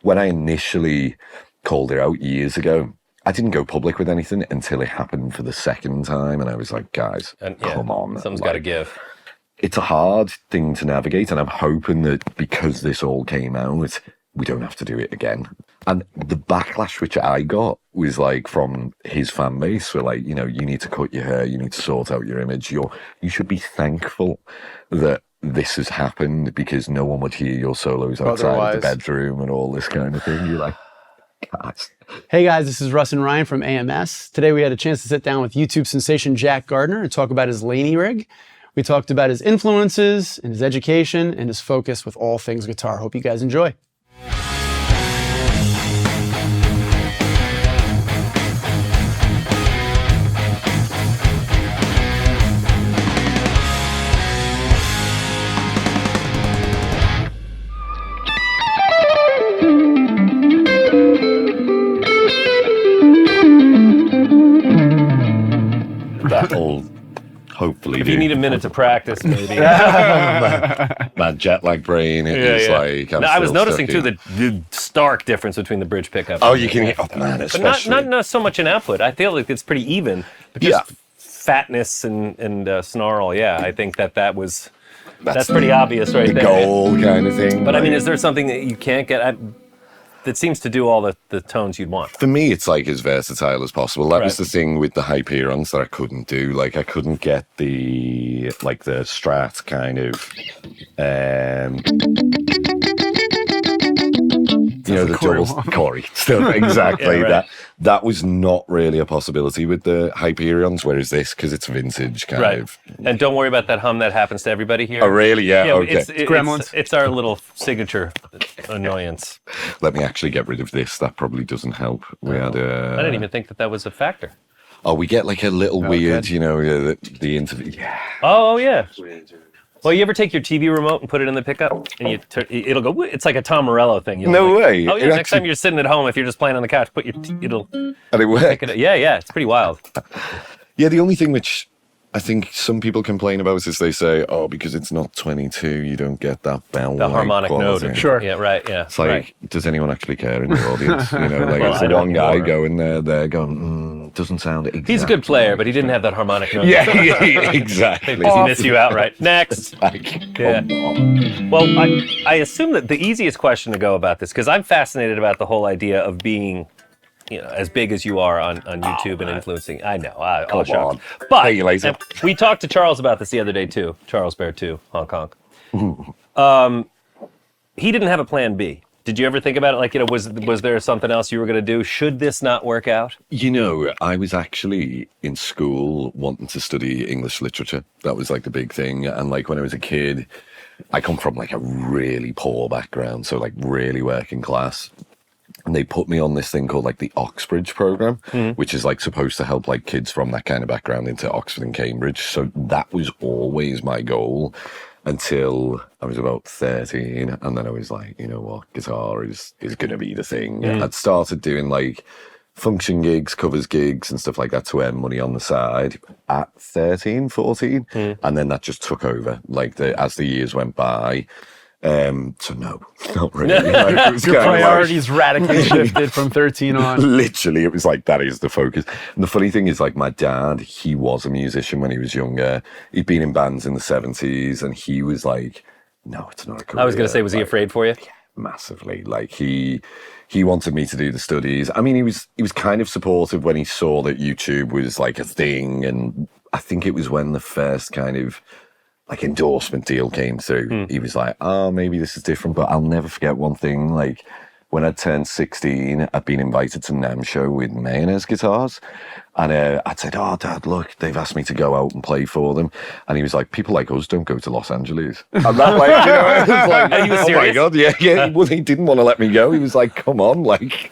when I initially called it out years ago, I didn't go public with anything until it happened for the second time. And I was like, guys, come on. Something's got to give. It's a hard thing to navigate. And I'm hoping that because this all came out, we don't have to do it again. And the backlash which I got was like from his fan base were like, you know, you need to cut your hair, you need to sort out your image. You should be thankful that this has happened because no one would hear your solos outside of the bedroom and all this kind of thing. You're like, guys. Hey guys, this is Russ and Ryan from AMS. Today we had a chance to sit down with YouTube sensation Jack Gardiner and talk about his Laney rig. We talked about his influences and his education and his focus with all things guitar. Hope you guys enjoy. That'll hopefully If you need a minute to practice, maybe. My jet lag brain is like... I was noticing, too, the stark difference between the bridge pickup. Oh, you can hear... Oh, man, especially... But not so much in output. I feel like it's pretty even. But just fatness and snarl, I think that's pretty obvious right there. Goal kind of thing. But, I mean, is there something that you can't get... that seems to do all the tones you'd want? For me, it's like as versatile as possible. That was the thing with the Hyperion's that I couldn't do. Like, I couldn't get the Strat kind of... you know, the double Cory. Still, exactly. That was not really a possibility with the Hyperion's, whereas this, because it's vintage kind of. And don't worry about that hum that happens to everybody here. Oh, really? Yeah, okay. It's Gremlins. It's our little signature annoyance. Let me actually get rid of this. That probably doesn't help. We had I didn't even think that was a factor. Oh, we get like a little weird, you know, the interview. Yeah. Oh, yeah. Well, you ever take your TV remote and put it in the pickup, and it'll go? It's like a Tom Morello thing. No way. Oh yeah. Next time you're sitting at home, if you're just playing on the couch, put it'll. And it works. Yeah. It's pretty wild. Yeah, the only thing which I think some people complain about is they say, "Oh, because it's not 22, you don't get that bell." The harmonic note. Sure. Yeah. Right. Yeah. It's like, does anyone actually care in the audience? You know, like it's the one guy going there, they're going, doesn't sound exactly. He's a good player, but he didn't have that harmonic note. Yeah, exactly. Does he miss you outright? Next. Well, I assume that the easiest question to go about this, because I'm fascinated about the whole idea of being, you know, as big as you are on YouTube and influencing. I know. I'll shock you. But hey, you lazy. We talked to Charles about this the other day too. Charles Bear 2, Hong Kong. He didn't have a plan B. Did you ever think about it? Like, you know, was there something else you were going to do? Should this not work out? You know, I was actually in school wanting to study English literature. That was like the big thing. And like when I was a kid, I come from like a really poor background, so like really working class. And they put me on this thing called like the Oxbridge program, which is like supposed to help like kids from that kind of background into Oxford and Cambridge. So that was always my goal until I was about 13. And then I was like, you know what, guitar is going to be the thing. I'd started doing like function gigs, covers gigs and stuff like that to earn money on the side at 13, 14. And then that just took over like as the years went by. So no, not really. Like, your priorities radically shifted from 13 on. Literally, it was like, that is the focus. And the funny thing is, like, my dad, he was a musician when he was younger. He'd been in bands in the 70s, and he was like, no, it's not a career. I was going to say, was he afraid for you? Yeah, massively. Like, he wanted me to do the studies. I mean, he was kind of supportive when he saw that YouTube was like a thing, and I think it was when the first kind of like endorsement deal came through. He was like, oh, maybe this is different. But I'll never forget one thing. Like when I turned 16, I'd been invited to NAMM show with Ibanez guitars. And I'd said, oh, Dad, look, they've asked me to go out and play for them. And he was like, people like us don't go to Los Angeles. And that, like, you know, I was like, are you serious? Oh my God, yeah. Well, he didn't want to let me go. He was like, come on, like.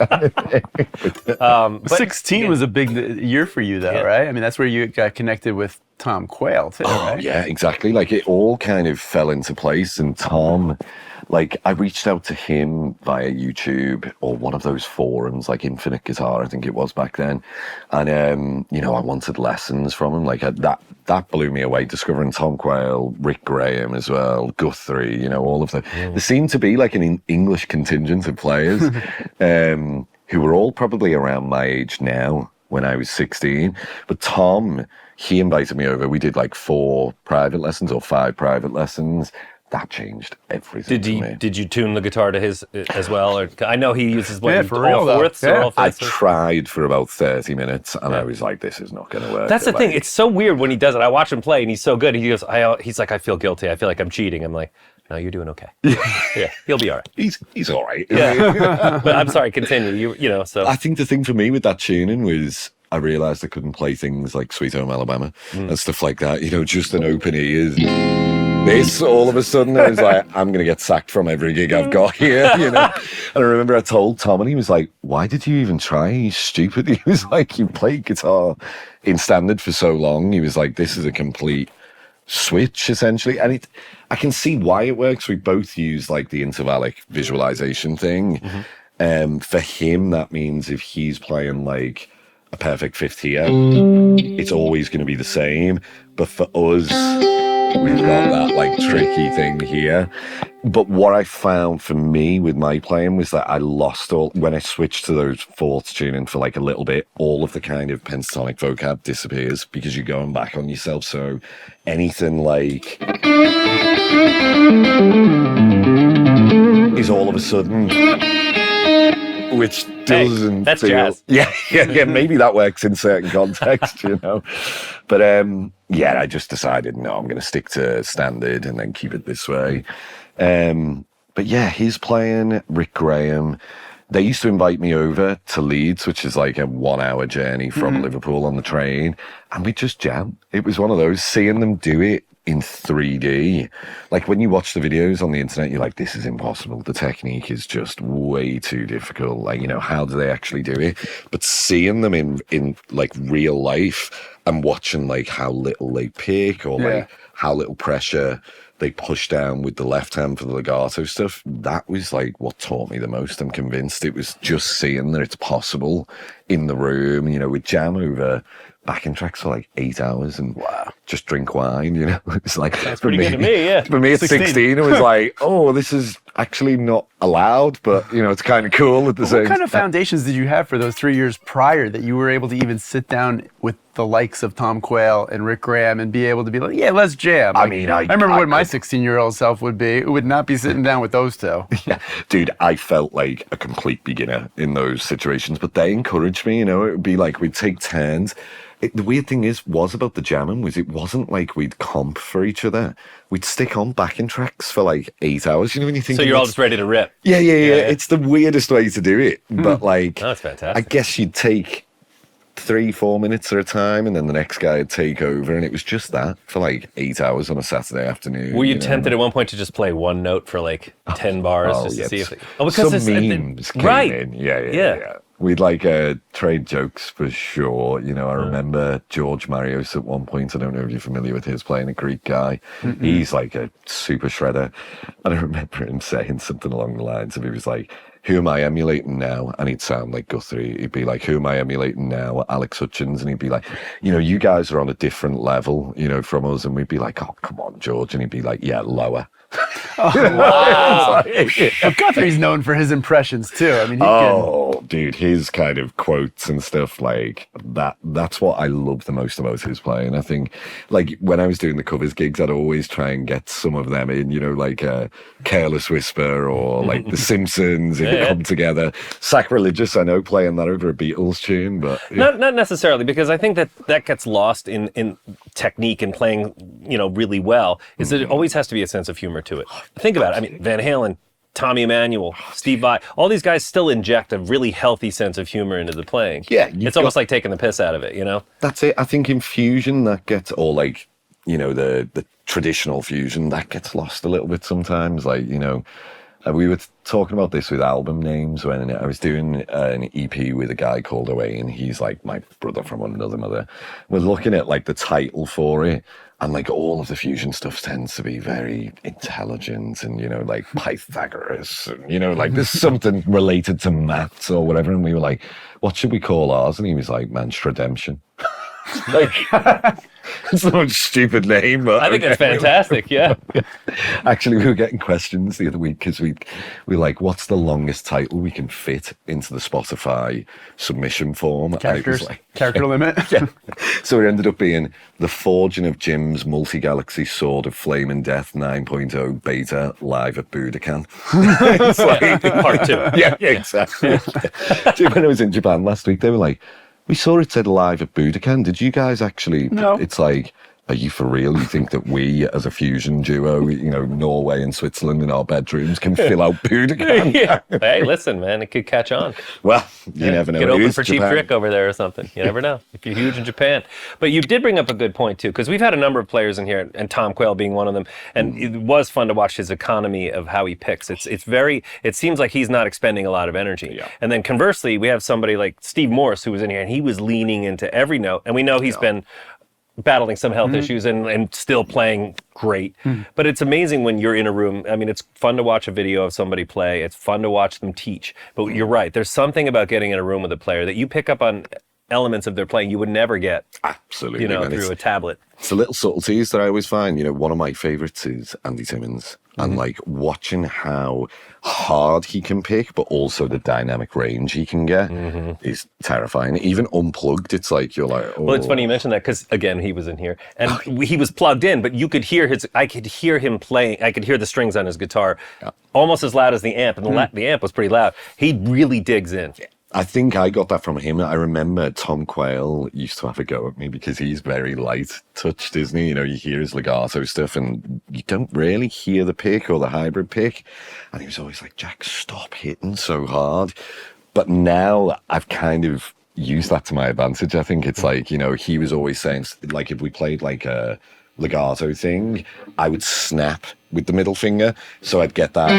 16 was a big year for you, though, right? I mean, that's where you got connected with Tom Quayle, too, right? Yeah, exactly. Like, it all kind of fell into place. And Tom, like I reached out to him via YouTube or one of those forums, like Infinite Guitar, I think it was back then. And, you know, I wanted lessons from him. Like that blew me away, discovering Tom Quayle, Rick Graham as well, Guthrie, you know, all of them. There seemed to be like an English contingent of players who were all probably around my age now when I was 16. But Tom, he invited me over. We did like 4 private lessons or 5 private lessons. That changed everything for me. Did you tune the guitar to his as well? Or, I know he uses for real, all fourths. yeah. Or all I fifths. tried for about 30 minutes and I was like, this is not going to work. That's the thing. It's so weird when he does it. I watch him play and he's so good. He goes, he's like, I feel guilty. I feel like I'm cheating. I'm like, no, you're doing okay. Yeah, he'll be all right. He's all right. Yeah. But I'm sorry, continue. You know, so. I think the thing for me with that tuning was I realised I couldn't play things like Sweet Home Alabama and stuff like that, you know, just an open ears. This, all of a sudden, I was like, I'm going to get sacked from every gig I've got here, you know. And I remember I told Tom, and he was like, why did you even try? He's stupid. He was like, you played guitar in standard for so long. He was like, this is a complete switch, essentially. And I can see why it works. We both use like the intervallic visualization thing. For him, that means if he's playing like a perfect fifth here, it's always going to be the same. But for us, we've got that like tricky thing here. But what I found for me with my playing was that I lost when I switched to those fourths tuning for like a little bit, all of the kind of pentatonic vocab disappears because you're going back on yourself. So anything like is all of a sudden, which doesn't that's feel, jazz. Yeah, maybe that works in certain contexts, you know. But yeah, I just decided, no, I'm going to stick to standard and then keep it this way. But yeah, he's playing, Rick Graham. They used to invite me over to Leeds, which is like a 1-hour journey from Liverpool on the train, and we just jam. It was one of those, seeing them do it in 3D. Like when you watch the videos on the internet, you're like, this is impossible. The technique is just way too difficult. Like, you know, how do they actually do it? But seeing them in like real life and watching like how little they pick or like how little pressure they push down with the left hand for the legato stuff, that was like what taught me the most. I'm convinced it was just seeing that it's possible in the room. You know, we'd jam over backing tracks for like 8 hours and just drink wine, you know. It's like, that's pretty good to me, yeah. For me at 16, it was like, oh, this is actually not allowed, but you know, it's kind of cool at the same time. What kind of foundations did you have for those 3 years prior that you were able to even sit down with the likes of Tom Quayle and Rick Graham and be able to be like, yeah, let's jam? Like, I mean, I remember what my 16-year-old self would be. It would not be sitting down with those two. Yeah, dude, I felt like a complete beginner in those situations, but they encouraged me, you know. It would be like we'd take turns. The weird thing was about the jamming was it wasn't like we'd comp for each other. We'd stick on backing tracks for like 8 hours. You know, when you think, so you're all just ready to rip. Yeah. It's the weirdest way to do it. But like, that's fantastic. I guess you'd take 3-4 minutes at a time, and then the next guy would take over, and it was just that for like 8 hours on a Saturday afternoon. Were you tempted at one point to just play one note for like 10 bars just to see if? Because some memes came in. Yeah. We'd like trade jokes for sure. You know, I remember George Marios at one point. I don't know if you're familiar with his, playing a Greek guy. He's like a super shredder. And I remember him saying something along the lines of, he was like, who am I emulating now? And he'd sound like Guthrie. He'd be like, who am I emulating now? Alex Hutchins. And he'd be like, you know, you guys are on a different level, you know, from us. And we'd be like, oh, come on, George. And he'd be like, yeah, lower. Oh, wow. But Guthrie's known for his impressions too. I mean, dude, his kind of quotes and stuff like that's what I love the most about his playing. I think like when I was doing the covers gigs, I'd always try and get some of them in, you know, like Careless Whisper or like The Simpsons if it come together. Sacrilegious, I know, playing that over a Beatles tune, but not necessarily, because I think that gets lost in technique and playing, you know, really well, is that it always has to be a sense of humor to it. Think about it. I mean, Van Halen, Tommy Emmanuel, Steve Vai, all these guys still inject a really healthy sense of humor into the playing. Yeah. It's almost like taking the piss out of it, you know? That's it. I think in fusion that gets, or like, you know, the traditional fusion, that gets lost a little bit sometimes. Like, you know, we were talking about this with album names when I was doing an EP with a guy called Owain. He's like my brother from another mother. We're looking at like the title for it, and like all of the fusion stuff tends to be very intelligent and, you know, like Pythagoras, and, you know, like there's something related to maths or whatever. And we were like, what should we call ours? And he was like, Man's Redemption. Like, it's the most stupid name, but I think it's fantastic. Yeah. Actually, we were getting questions the other week because we like, what's the longest title we can fit into the Spotify submission form? Characters, like, character limit. Yeah. So it ended up being The Forging of Jim's Multi-Galaxy Sword of Flame and Death 9.0 Beta live at Budokan. It's like Part 2. Yeah, exactly. When I was in Japan last week, they were like, we saw it said live at Budokan. Did you guys actually? No. It's like, are you for real? You think that we, as a fusion duo, you know, Norway and Switzerland in our bedrooms can fill out Budokan? Yeah. Hey, listen, man, it could catch on. Well, you never know. Get It open is for Cheap Japan. Trick over there or something. You never know if you're huge in Japan. But you did bring up a good point too, because we've had a number of players in here, and Tom Quayle being one of them. And it was fun to watch his economy of how he picks. It's very. It seems like he's not expending a lot of energy. Yeah. And then conversely, we have somebody like Steve Morse who was in here, and he was leaning into every note. And we know he's been battling some health issues and still playing great. But it's amazing when you're in a room. I mean, it's fun to watch a video of somebody play. It's fun to watch them teach. But you're right. There's something about getting in a room with a player that you pick up on elements of their playing you would never get, Absolutely. you know, man. through a tablet. It's the little subtleties that I always find. You know, one of my favorites is Andy Timmons. And like watching how hard he can pick, but also the dynamic range he can get is terrifying. Even unplugged, it's like you're like, oh. Well, it's funny you mentioned that because, again, he was in here and he was plugged in, but you could hear I could hear him playing. I could hear the strings on his guitar almost as loud as the amp, and the amp was pretty loud. He really digs in. I think I got that from him. I remember Tom Quayle used to have a go at me because he's very light touched, isn't he? You know, you hear his legato stuff and you don't really hear the pick or the hybrid pick. And he was always like, Jack, stop hitting so hard. But now I've kind of used that to my advantage. I think it's like, you know, he was always saying, like, if we played like a legato thing, I would snap with the middle finger. So I'd get that,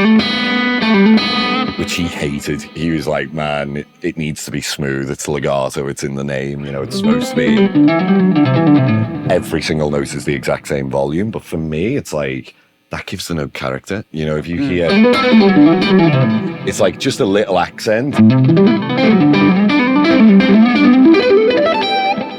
which he hated. He was like, man, it needs to be smooth. It's legato. It's in the name. You know, it's supposed to be. Every single note is the exact same volume. But for me, it's like, that gives the note character. You know, if you hear, it's like just a little accent.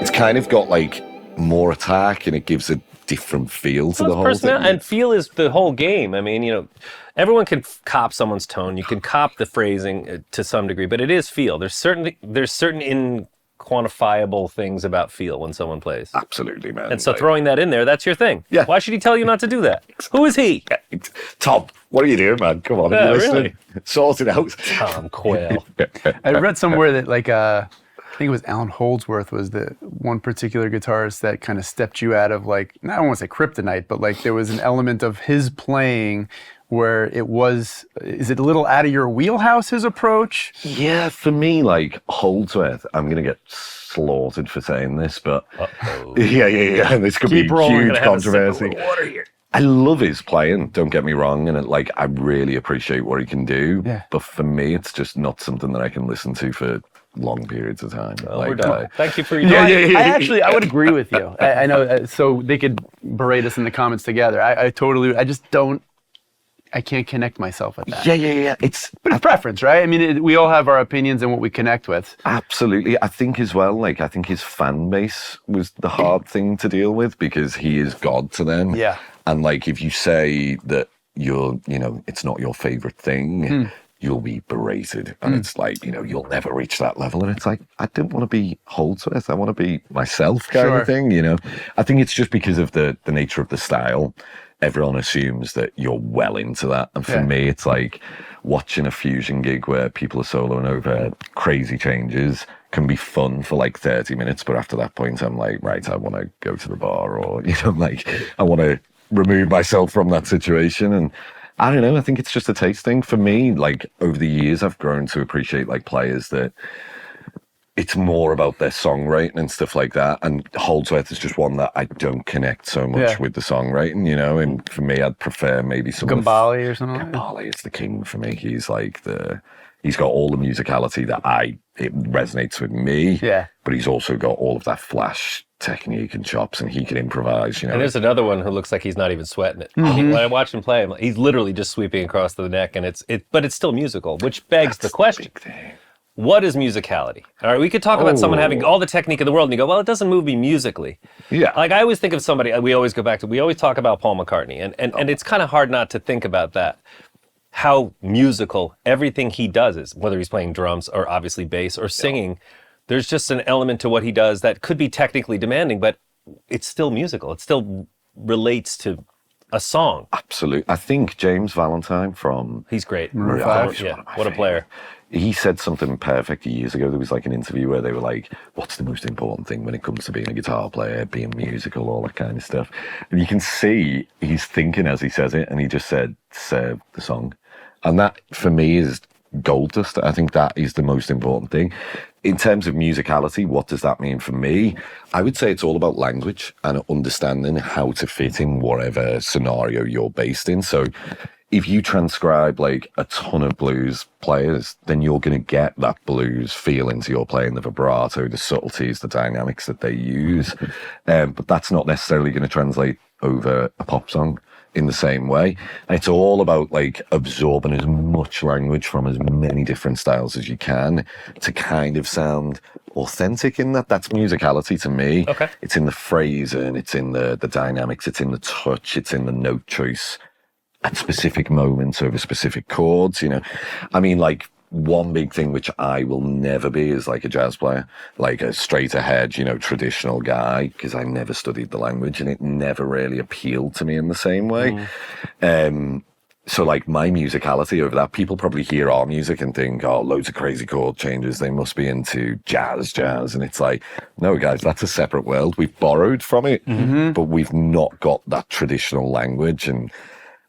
It's kind of got like more attack and it gives a different feel to the whole thing. And feel is the whole game. I mean, you know, everyone can cop someone's tone. You can cop the phrasing to some degree, but it is feel. There's certain inquantifiable things about feel when someone plays. Absolutely, man. And so throwing that in there, that's your thing. Yeah. Why should he tell you not to do that? Who is he? Tom, what are you doing, man? Come on, Yeah, you listening? really? Sort it out. Tom Quayle. I read somewhere that like I think it was Allan Holdsworth was the one particular guitarist that kind of stepped you out of like, I don't want to say kryptonite, but like there was an element of his playing where it was, is it a little out of your wheelhouse, his approach? Yeah, for me, like Holdsworth, I'm going to get slaughtered for saying this, but yeah. This could Keep be rolling. huge Gonna have a sip of controversy. water here. I love his playing, don't get me wrong, and I really appreciate what he can do. Yeah. But for me, it's just not something that I can listen to for long periods of time. Well, we're done. Thank you for your I would agree with you. I know, so they could berate us in the comments together. I can't connect myself with that. Yeah. It's preference, right? I mean, we all have our opinions and what we connect with. absolutely. I think as well, I think his fan base was the hard thing to deal with because he is God to them. Yeah. And if you say that it's not your favorite thing, you'll be berated. And it's like, you'll never reach that level. And it's like, I don't want to be Holdsworth. I want to be myself kind of thing, I think it's just because of the nature of the style. Everyone assumes that you're well into that. And for me, it's like watching a fusion gig where people are soloing over crazy changes can be fun for 30 minutes. But after that point, I'm like, right, I want to go to the bar or, I want to remove myself from that situation. And I don't know, I think it's just a taste thing. For me, over the years, I've grown to appreciate players that it's more about their songwriting and stuff like that. And Holdsworth is just one that I don't connect so much with the songwriting, you know. And for me, I'd prefer maybe some Gambale or something. Gambale is the king for me. He's like he's got all the musicality that it resonates with me. Yeah. But he's also got all of that flash technique and chops, and he can improvise, you know. And there's another one who looks like he's not even sweating it. When I watch him play, he's literally just sweeping across the neck, and but it's still musical, which begs the question. What is musicality? All right, we could talk about someone having all the technique in the world, and you go, well, it doesn't move me musically. Yeah. Like, I always think of somebody, we always talk about Paul McCartney, and it's kind of hard not to think about that. How musical everything he does is, whether he's playing drums or obviously bass or singing, there's just an element to what he does that could be technically demanding, but it's still musical. It still relates to a song. Absolutely. I think James Valentine He's great. Maroon 5. Yeah, what a player. He said something perfect years ago. There was like an interview where they were like, what's the most important thing when it comes to being a guitar player, being musical, all that kind of stuff. And you can see he's thinking as he says it, and he just said, serve the song. And that, for me, is gold dust. I think that is the most important thing. In terms of musicality, what does that mean for me? I would say it's all about language and understanding how to fit in whatever scenario you're based in. So if you transcribe like a ton of blues players, then you're going to get that blues feel into your playing, the vibrato, the subtleties, the dynamics that they use. But that's not necessarily going to translate over a pop song in the same way. And it's all about like absorbing as much language from as many different styles as you can to kind of sound authentic in that. That's musicality to me. Okay. It's in the phrasing, it's in the dynamics, it's in the touch, it's in the note choice at specific moments over specific chords, you know. I mean, like, one big thing which I will never be is like a jazz player, like a straight ahead, you know, traditional guy, because I never studied the language and it never really appealed to me in the same way. So like my musicality over that, people probably hear our music and think, oh, loads of crazy chord changes, they must be into jazz. And it's like, no guys, that's a separate world. We've borrowed from it, but we've not got that traditional language. And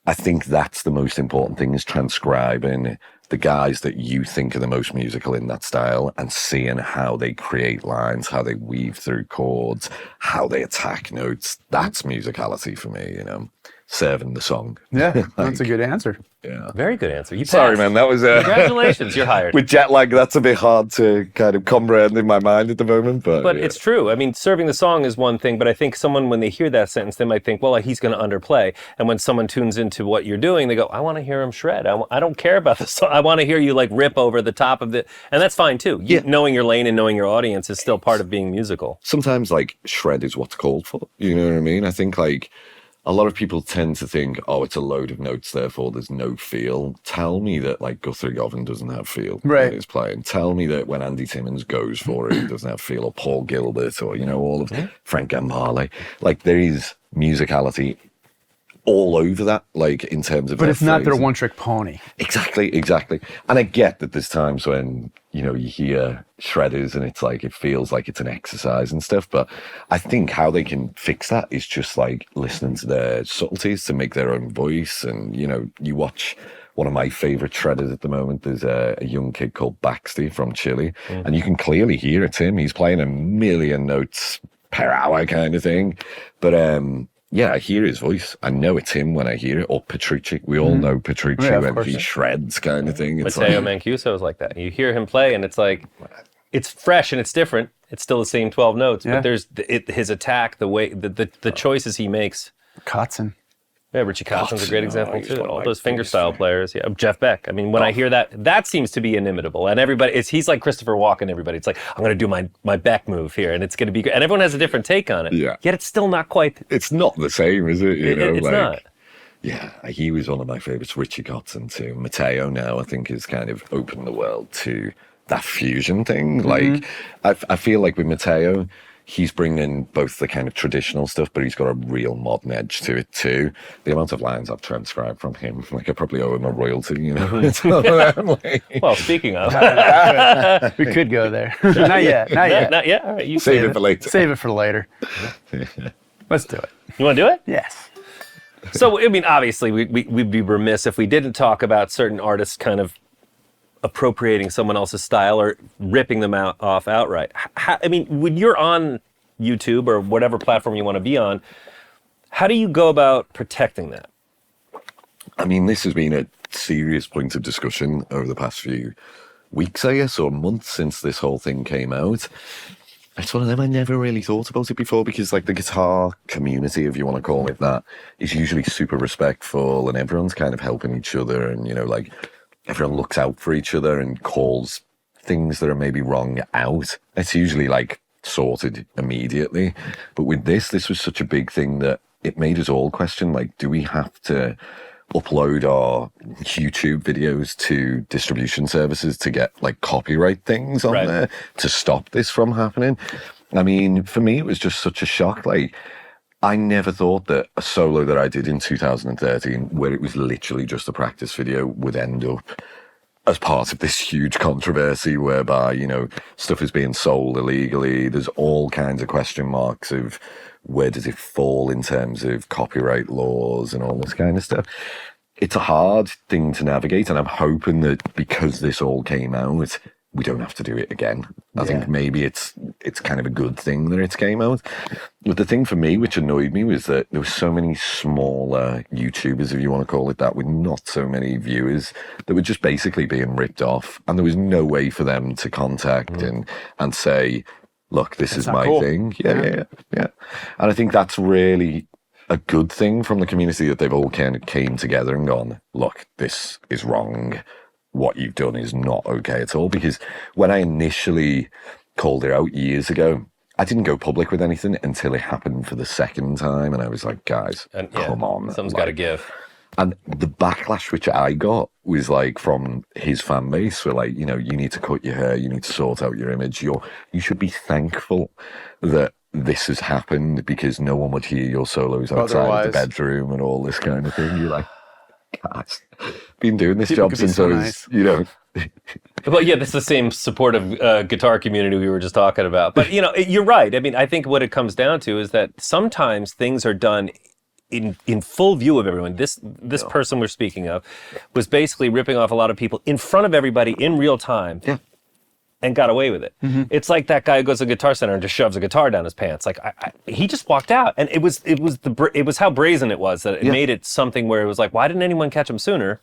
I think that's the most important thing, is transcribing the guys that you think are the most musical in that style and seeing how they create lines, how they weave through chords, how they attack notes. That's musicality for me, you know, serving the song. Yeah, that's a good answer. Yeah. Very good answer. You Sorry, passed. man, that was Congratulations, you're hired. with jet lag, that's a bit hard to kind of comprehend in my mind at the moment, but yeah. It's true. I mean, serving the song is one thing, but I think someone, when they hear that sentence, they might think, well, he's going to underplay. And when someone tunes into what you're doing, they go, I want to hear him shred. I don't care about the song. I want to hear you like rip over the top of it. And that's fine too. Knowing your lane and knowing your audience is still part of being musical. Sometimes like shred is what's called for. You know what I mean? I think like a lot of people tend to think, oh, it's a load of notes, therefore there's no feel. Tell me that like Guthrie Govan doesn't have feel when he's playing. Tell me that when Andy Timmons goes for it, he doesn't have feel, or Paul Gilbert, or, you know, all of Frank Gambale. Like there is musicality all over that, like in terms of. But it's not their phrasing. one-trick pony. Exactly. And I get that there's times when, you know, you hear shredders and it's like, it feels like it's an exercise and stuff. But I think how they can fix that is just like listening to their subtleties to make their own voice. And, you know, you watch one of my favorite shredders at the moment. There's a young kid called Baxty from Chile. And you can clearly hear it's him. He's playing a million notes per hour kind of thing. But, yeah, I hear his voice. I know it's him when I hear it. Or Petrucci. We all know Petrucci when he shreds kind of thing. It's Matteo like, Mancuso is like that. You hear him play and it's like, it's fresh and it's different. It's still the same 12 notes, but there's his attack, the way, the choices he makes. Kotzen. Yeah, Richie Kotzen's a great example he's too. one of All my those finger biggest style fans. players. Yeah, Jeff Beck. I mean, when I hear that seems to be inimitable. And everybody, he's like Christopher Walken. Everybody, it's like, I'm going to do my Beck move here, and it's going to be good. And everyone has a different take on it. Yeah. Yet it's still not quite. it's not the same, is it? You know, It's like, not. Yeah, he was one of my favorites. Richie Kotzen too. Matteo now, I think, has kind of opened the world to that fusion thing. Like, I feel like with Matteo, he's bringing both the kind of traditional stuff, but he's got a real modern edge to it too. The amount of lines I've transcribed from him, like I probably owe him a royalty, you know. It's Well, speaking of. We could go there. Not yet. Not yet? All right, you Save it for later. Save it for later. Let's do it. You want to do it? Yes. So, I mean, obviously, we'd be remiss if we didn't talk about certain artists' kind of appropriating someone else's style or ripping them off outright. I mean, when you're on YouTube or whatever platform you want to be on, how do you go about protecting that? I mean, this has been a serious point of discussion over the past few weeks, I guess, or months since this whole thing came out. It's one of them, I never really thought about it before, because like the guitar community, if you want to call it that, is usually super respectful and everyone's kind of helping each other, and, you know, like everyone looks out for each other and calls things that are maybe wrong out. It's usually like sorted immediately. But with this was such a big thing that it made us all question, like, do we have to upload our YouTube videos to distribution services to get like copyright things on there to stop this from happening? I mean, for me, it was just such a shock. Like, I never thought that a solo that I did in 2013, where it was literally just a practice video, would end up as part of this huge controversy whereby, you know, stuff is being sold illegally. There's all kinds of question marks of where does it fall in terms of copyright laws and all this kind of stuff. It's a hard thing to navigate, and I'm hoping that because this all came out, we don't have to do it again. I think maybe it's kind of a good thing that it came out. But the thing for me, which annoyed me, was that there were so many smaller YouTubers, if you want to call it that, with not so many viewers, that were just basically being ripped off, and there was no way for them to contact and say, look, this is my thing. Yeah. And I think that's really a good thing from the community, that they've all kind of came together and gone, look, this is wrong. What you've done is not okay at all. Because when I initially called it out years ago, I didn't go public with anything until it happened for the second time. And I was like, guys, come on. Something's got to give. And the backlash which I got was like from his fan base, were like, you know, you need to cut your hair, you need to sort out your image. You should be thankful that this has happened, because no one would hear your solos outside of the bedroom and all this kind of thing. You're like, guys, been doing this job since I was, you know. Well, yeah, that's the same supportive guitar community we were just talking about. But, you know, you're right. I mean, I think what it comes down to is that sometimes things are done in full view of everyone. This person we're speaking of was basically ripping off a lot of people in front of everybody in real time. Yeah. And got away with it. It's like that guy who goes to Guitar Center and just shoves a guitar down his pants. Like he just walked out, and it was how brazen it was that it made it something where it was like, why didn't anyone catch him sooner?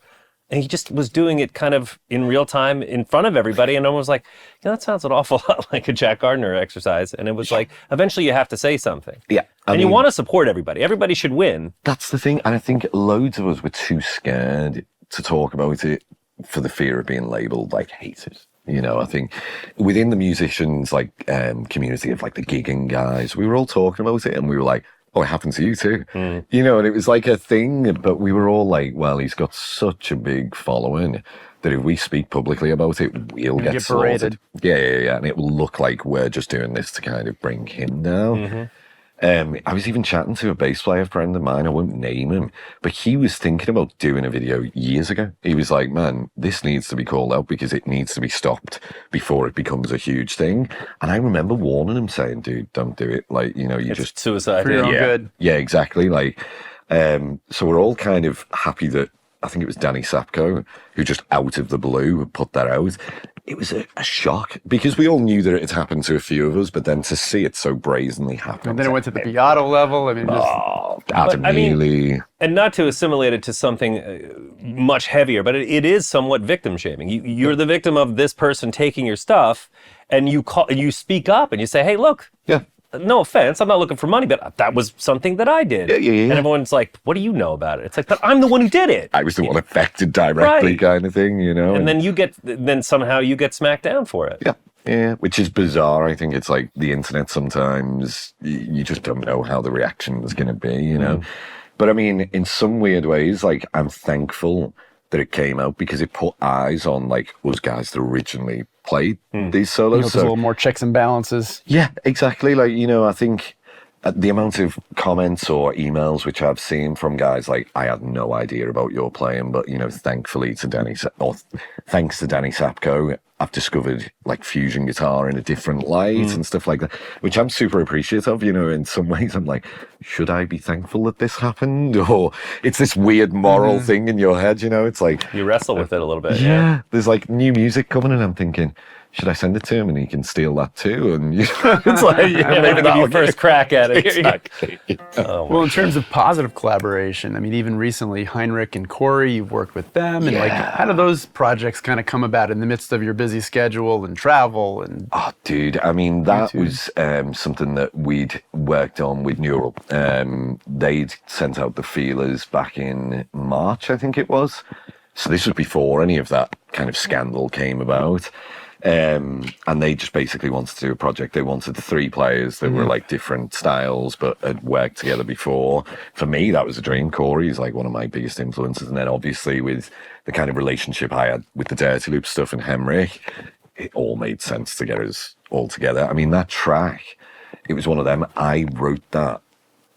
And he just was doing it kind of in real time in front of everybody, and everyone was like, you know, that sounds an awful lot like a Jack Gardiner exercise. And it was like, eventually you have to say something. Yeah. I mean, you want to support everybody. Everybody should win. That's the thing. And I think loads of us were too scared to talk about it for the fear of being labelled like haters. You know, I think within the musicians, like, community of like the gigging guys, we were all talking about it, and we were like, oh, it happened to you too. You know, and it was like a thing, but we were all like, well, he's got such a big following that if we speak publicly about it, we'll get sorted. Yeah. And it will look like we're just doing this to kind of bring him down. I was even chatting to a bass player friend of mine, I won't name him, but he was thinking about doing a video years ago. He was like, man, this needs to be called out because it needs to be stopped before it becomes a huge thing. And I remember warning him, saying, dude, don't do it. Like, you know, it's just suicide. For your own good. Yeah, exactly. Like, so we're all kind of happy that, I think it was Danny Sapko who just out of the blue put that out. It was a shock, because we all knew that it had happened to a few of us, but then to see it so brazenly happen. And then it went to the Beato level. I mean, Adam Neely. And not to assimilate it to something much heavier, but it is somewhat victim shaming. You're the victim of this person taking your stuff, and you speak up and you say, hey, look. Yeah. No offense, I'm not looking for money, but that was something that I did. Yeah. And everyone's like, what do you know about it? It's like, but I'm the one who did it. I was the one affected directly, kind of thing, you know? And then somehow you get smacked down for it. Yeah, which is bizarre. I think it's like the internet sometimes, you just don't know how the reaction is going to be, you know? But I mean, in some weird ways, like, I'm thankful that it came out, because it put eyes on like us guys that originally played these solos. You know, there's a little more checks and balances. Yeah, exactly. Like, you know, I think the amount of comments or emails which I've seen from guys like, I had no idea about your playing, but, you know, thanks to Danny Sapko, I've discovered like fusion guitar in a different light and stuff like that, which I'm super appreciative of. You know, in some ways I'm like, should I be thankful that this happened? Or it's this weird moral thing in your head, you know? It's like... You wrestle with it a little bit. Yeah, there's like new music coming and I'm thinking, should I send it to him and he can steal that too? And you know, it's like, Maybe give you first crack at it. Exactly. Well, in terms of positive collaboration, I mean, even recently, Henrik and Cory, you've worked with them. And like, how do those projects kind of come about in the midst of your busy schedule and travel? And Oh, dude, I mean, that was something that we'd worked on with Neural. They'd sent out the feelers back in March, I think it was. So this was before any of that kind of scandal came about. And they just basically wanted to do a project. They wanted 3 players that were like different styles, but had worked together before. For me, that was a dream. Cory is like one of my biggest influences. And then obviously with the kind of relationship I had with the Dirty Loop stuff and Henrik, it all made sense to get us all together. I mean, that track, it was one of them. I wrote that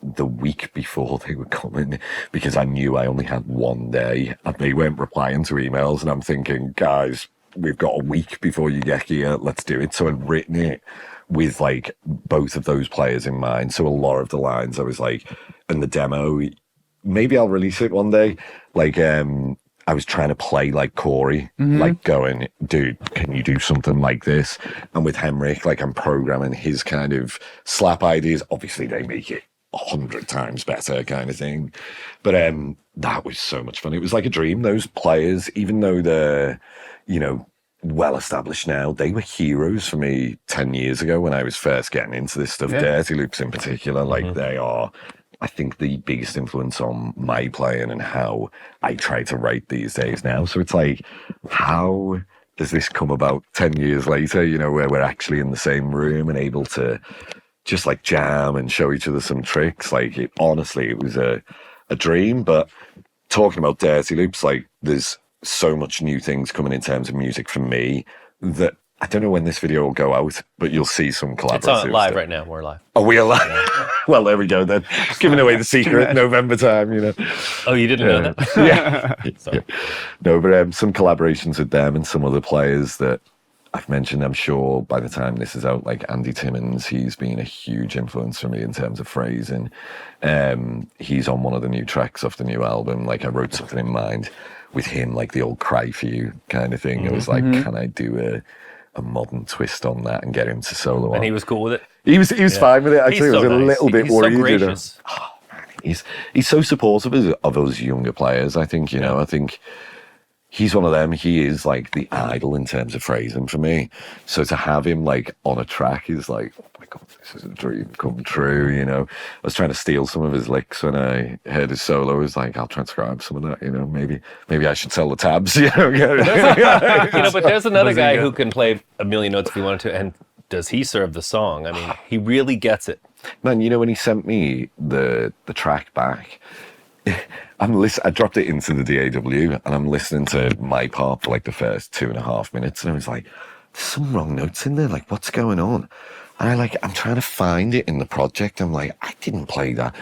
the week before they were coming because I knew I only had one day and they weren't replying to emails. And I'm thinking, guys, we've got a week before you get here, let's do it. So I'd written it with like both of those players in mind. So a lot of the lines I was like, and the demo, maybe I'll release it one day. Like, I was trying to play like Cory, like going, dude, can you do something like this? And with Henrik, like I'm programming his kind of slap ideas. Obviously they make it 100 times better kind of thing. But that was so much fun. It was like a dream. Those players, even though they're, you know, well established now, they were heroes for me 10 years ago when I was first getting into this stuff. Dirty Loops in particular, like they are, I think, the biggest influence on my playing and how I try to write these days now. So it's like, how does this come about 10 years later, you know, where we're actually in the same room and able to just like jam and show each other some tricks? Like, it, honestly, it was a dream. But talking about Dirty Loops, like there's so much new things coming in terms of music for me that I don't know when this video will go out, but you'll see some collaborative It's on live stuff. right now. We're live. Oh, we are live? Well, there we go then. Giving away the secret, November time, you know. Oh, you didn't know that? Yeah. No, but some collaborations with them and some other players that I've mentioned, I'm sure by the time this is out, like Andy Timmons, he's been a huge influence for me in terms of phrasing. He's on one of the new tracks off the new album. Like I wrote something in mind with him, like the old Cry For You kind of thing. It was like, can I do a modern twist on that and get him to solo on? And he was cool with it? He was fine with it. Actually, He's I was so a nice. little bit He's worried. so You know? gracious. Oh, man, he's so supportive of us younger players. I think, you know, I think he's one of them. He is like the idol in terms of phrasing for me. So to have him like on a track is like, oh my God, this is a dream come true, you know. I was trying to steal some of his licks when I heard his solo. I was like, I'll transcribe some of that, you know, maybe I should sell the tabs, you know. You know, but there's another guy who can play a million notes if he wanted to, and does he serve the song? I mean, he really gets it. Man, you know, when he sent me the track back, I dropped it into the DAW and I'm listening to my part for like the first 2.5 minutes and I was like, there's some wrong notes in there, like what's going on? And I'm trying to find it in the project. I'm like, I didn't play that.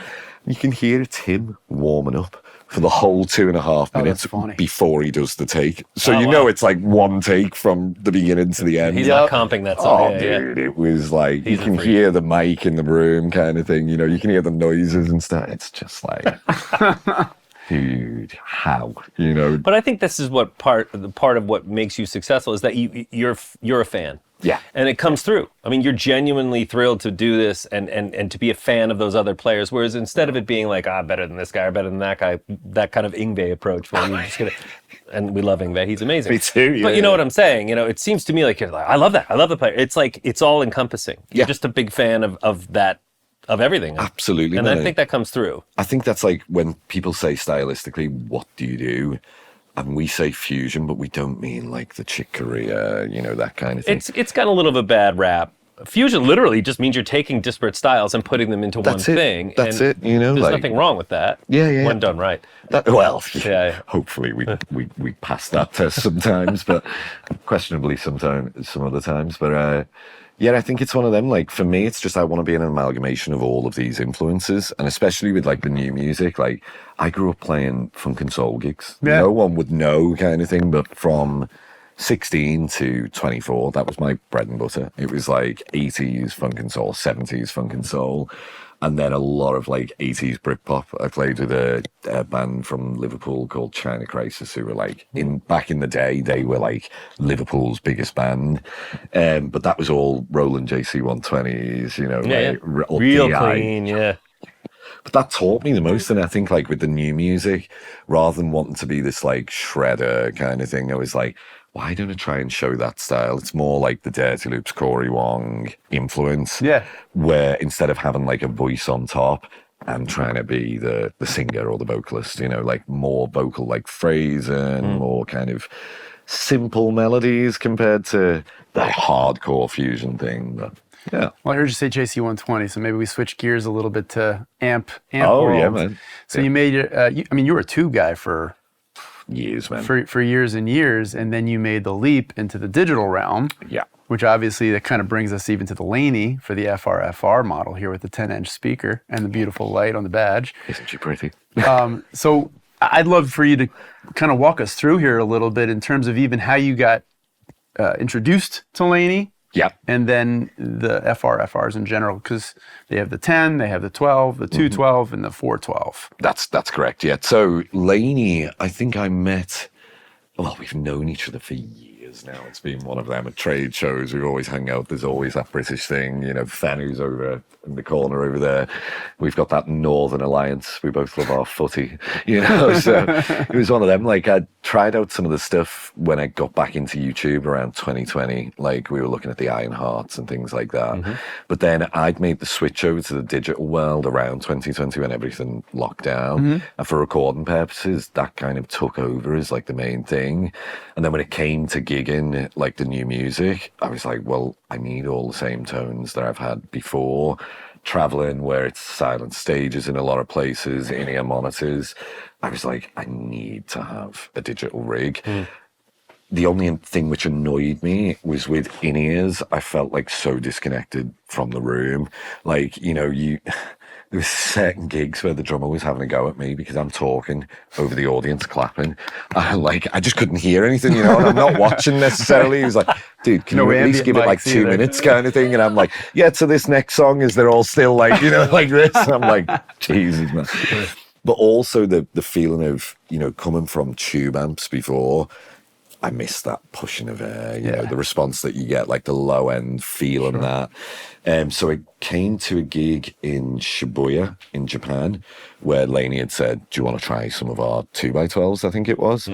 You can hear it's him warming up for the whole 2.5 minutes before he does the take. So know it's like one take from the beginning to the end. He's not comping that song. Oh, dude, it was like, you can hear the mic in the room kind of thing. You know, you can hear the noises and stuff. It's just like, dude, how? You know? But I think this is what part of what makes you successful is that you're a fan. Yeah. And it comes through. I mean, you're genuinely thrilled to do this and to be a fan of those other players. Whereas instead of it being like, better than this guy or better than that guy, that kind of Yngwie approach where you're just gonna, and we love Yngwie, he's amazing. Me too, yeah. But you know what I'm saying? You know, it seems to me like you're like, I love that. I love the player. It's like, it's all encompassing. You're just a big fan of that, of everything. Absolutely. And I think that comes through. I think that's like when people say stylistically, what do you do? And we say fusion, but we don't mean like the Chick Corea, you know, that kind of thing. It's got a little of a bad rap. Fusion literally just means you're taking disparate styles and putting them into one thing. That's it, you know. There's like, nothing wrong with that. Yeah. When done right. Hopefully we pass that test sometimes, but questionably some other times. But yeah, I think it's one of them. Like for me, it's just I want to be an amalgamation of all of these influences, and especially with like the new music. Like I grew up playing funk and soul gigs. Yeah. No one would know kind of thing, but from 16 to 24, that was my bread and butter. It was like 80s funk and soul, 70s funk and soul, and then a lot of like 80s Britpop. I played with a band from Liverpool called China Crisis, who were like, back in the day, they were like Liverpool's biggest band. But that was all Roland JC 120s, you know, real DI. clean, yeah. But that taught me the most, and I think like with the new music, rather than wanting to be this like shredder kind of thing, I was like, why don't I try and show that style? It's more like the Dirty Loops, Cory, Wong influence. Yeah. Where instead of having like a voice on top, I'm trying to be the singer or the vocalist, you know, like more vocal like phrasing, more kind of simple melodies compared to that hardcore fusion thing. But yeah. Well, I heard you say JC120, so maybe we switch gears a little bit to amp Oh, world. yeah, man. So you made you were a tube guy for years, man. For years and years, and then you made the leap into the digital realm. Yeah. Which obviously that kind of brings us even to the Laney for the FR model here with the 10-inch speaker and the beautiful light on the badge. Isn't she pretty? So I'd love for you to kind of walk us through here a little bit in terms of even how you got introduced to Laney. Yeah. And then the FRs in general, because they have the 10, they have the 12, the 212, and the 412. That's correct, yeah. So Laney, I think I met, well, we've known each other for years now. It's been one of them at trade shows. We've always hung out. There's always that British thing, you know, Fanu's over in the corner over there. We've got that Northern Alliance. We both love our footy, you know. So it was one of them. Like, I tried out some of the stuff when I got back into YouTube around 2020. Like, we were looking at the Iron Hearts and things like that. But then I'd made the switch over to the digital world around 2020 when everything locked down. And for recording purposes, that kind of took over as like the main thing. And then when it came to gigging, like the new music, I was like, well, I need all the same tones that I've had before. Traveling where it's silent stages in a lot of places, in-ear monitors. I was like, I need to have a digital rig. The only thing which annoyed me was with in-ears, I felt like so disconnected from the room. Like, you know, there was certain gigs where the drummer was having a go at me because I'm talking over the audience clapping. I just couldn't hear anything, you know, and I'm not watching necessarily. He was like, dude, can you at least give it like 2 minutes kind of thing? And I'm like, yeah, so this next song is they're all still like, you know, like this. And I'm like, Jesus, man. But also the feeling of, you know, coming from tube amps before, I miss that pushing of air, you know, the response that you get, like the low end feeling that. So I came to a gig in Shibuya in Japan where Laney had said, do you want to try some of our 2x12s, I think it was.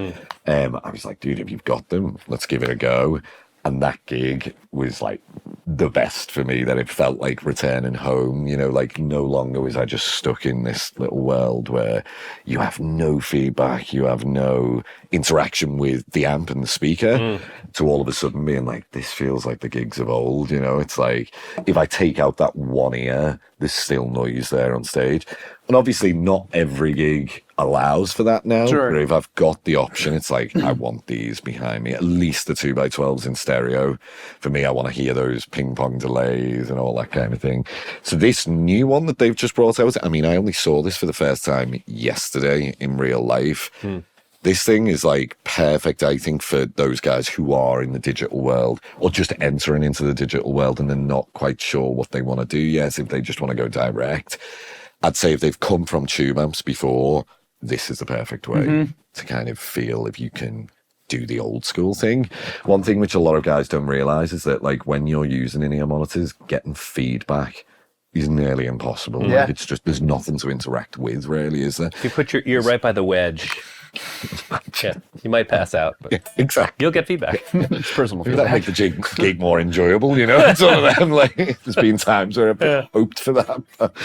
I was like, dude, if you've got them, let's give it a go. And that gig was like the best for me, that it felt like returning home, you know, like no longer was I just stuck in this little world where you have no feedback, you have no interaction with the amp and the speaker, to all of a sudden being like, this feels like the gigs of old, you know. It's like, if I take out that one ear, there's still noise there on stage. And obviously not every gig allows for that now. Sure. But if I've got the option, it's like, I want these behind me, at least the 2x12s in stereo. For me, I want to hear those ping pong delays and all that kind of thing. So this new one that they've just brought out, I mean, I only saw this for the first time yesterday in real life. This thing is like perfect, I think, for those guys who are in the digital world or just entering into the digital world and they're not quite sure what they want to do yet, if they just want to go direct. I'd say if they've come from tube amps before, this is the perfect way to kind of feel if you can do the old school thing. One thing which a lot of guys don't realize is that, like, when you're using in-ear monitors, getting feedback is nearly impossible. Like, it's just, there's nothing to interact with, really, is there? If you put your ear right by the wedge, yeah, you might pass out, but exactly. you'll get feedback. It's personal That'd feedback. make the gig more enjoyable, you know? It's one of them, like, there's been times where I've hoped for that. But,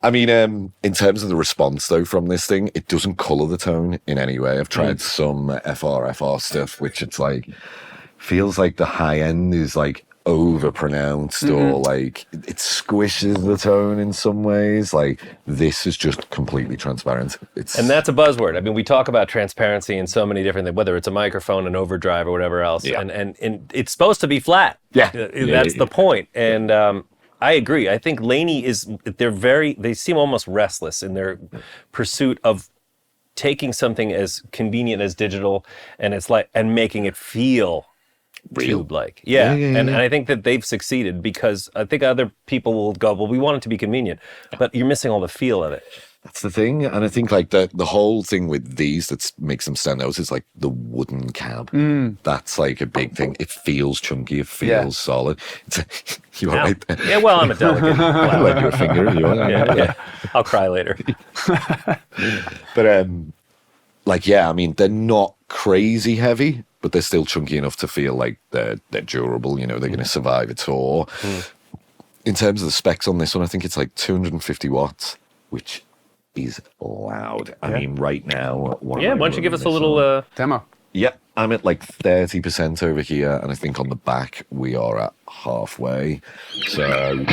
I mean, in terms of the response, though, from this thing, it doesn't colour the tone in any way. I've tried some FR stuff, which it's like, feels like the high end is like over pronounced or like it squishes the tone in some ways. Like, this is just completely transparent. And that's a buzzword. I mean, we talk about transparency in so many different things, whether it's a microphone, an overdrive, or whatever else. And it's supposed to be flat. That's the point. And I agree. I think Laney they seem almost restless in their pursuit of taking something as convenient as digital and making it feel real. tube-like. Yeah, And yeah. I think that they've succeeded because I think other people will go, well, we want it to be convenient, but you're missing all the feel of it. That's the thing, and I think like the whole thing with these that makes them stand out is like the wooden cab. That's like a big thing. It feels chunky. It feels solid. You all Ow. right there? Yeah, well, I'm a delicate. I'll lend you a finger if you want. yeah. I'll cry later. But like I mean, they're not crazy heavy, but they're still chunky enough to feel like they're durable. You know, they're going to survive a tour. In terms of the specs on this one, I think it's like 250 watts, which is loud. I mean, right now. Why don't you give us a little... Demo. Yep, I'm at like 30% over here, and I think on the back we are at halfway. So.